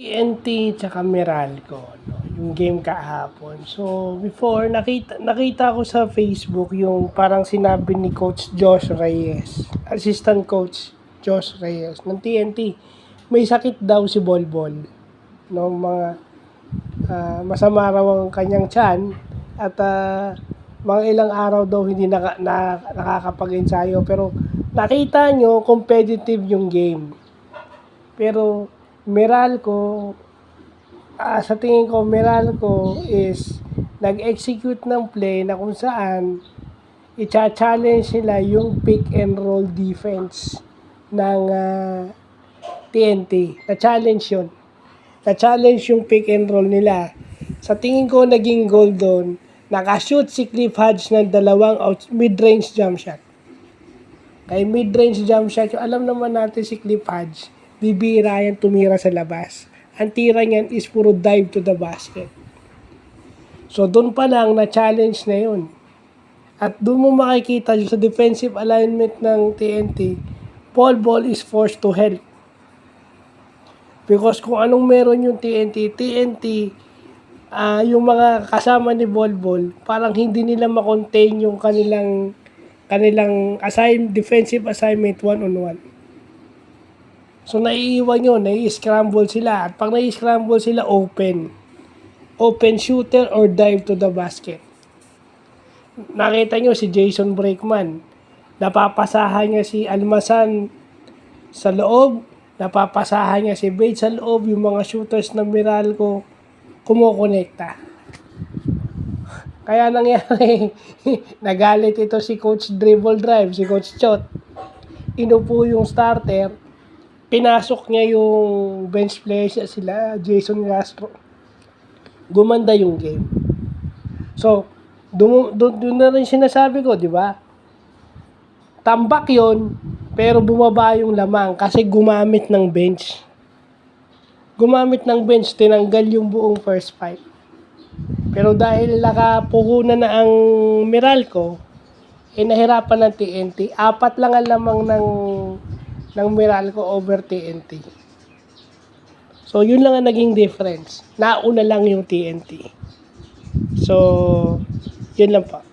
TNT tsaka Meralco, no, yung game kahapon. So, before, nakita ko sa Facebook yung parang sinabi ni Coach Josh Reyes, Assistant Coach Josh Reyes ng TNT. May sakit daw si Bolbol. No, masama raw ang kanyang tiyan at mga ilang araw daw hindi nakakapag-ensayo. Pero nakita nyo, competitive yung game. Pero Meralco, sa tingin ko, Meralco is nag-execute ng play na kung saan i-challenge sila yung pick and roll defense ng TNT. Na-challenge yun. Na-challenge yung pick and roll nila. Sa tingin ko, naging goal doon. Nakashoot si Cliff Hodge ng dalawang mid-range jump shot. Kay mid-range jump shot, alam naman natin si Cliff Hodge, bibira yan tumira sa labas. Ang tira niyan is puro dive to the basket. So, doon pa lang na-challenge na yun. At doon mo makikita sa defensive alignment ng TNT, Paul Ball is forced to help. Because kung anong meron yung TNT, yung mga kasama ni Ball Ball, parang hindi nila makontain yung kanilang defensive assignment one-on-one. So, naiiwan yun, nai-scramble sila. At pag nai-scramble sila, open shooter or dive to the basket. Nakita nyo si Jason Brakeman. Napapasahan niya si Almasan sa loob. Napapasahan niya si Bates sa loob. Yung mga shooters ng Meralco, kumukonekta. Kaya nangyari, nagalit ito si Coach Dribble Drive, si Coach Chot. Inupo yung starter. Pinasok niya yung bench players sila, Jason Castro. Gumanda yung game. So, doon na rin sinasabi ko, di ba? Tambak yon, pero bumaba yung lamang kasi gumamit ng bench. Tinanggal yung buong first fight. Pero dahil nakapuhunan na ang Meralco, nahirapan ng TNT. 4 lang ang lamang ng Meralco over TNT. So, yun lang ang naging difference. Nauna lang yung TNT. So, yun lang pa.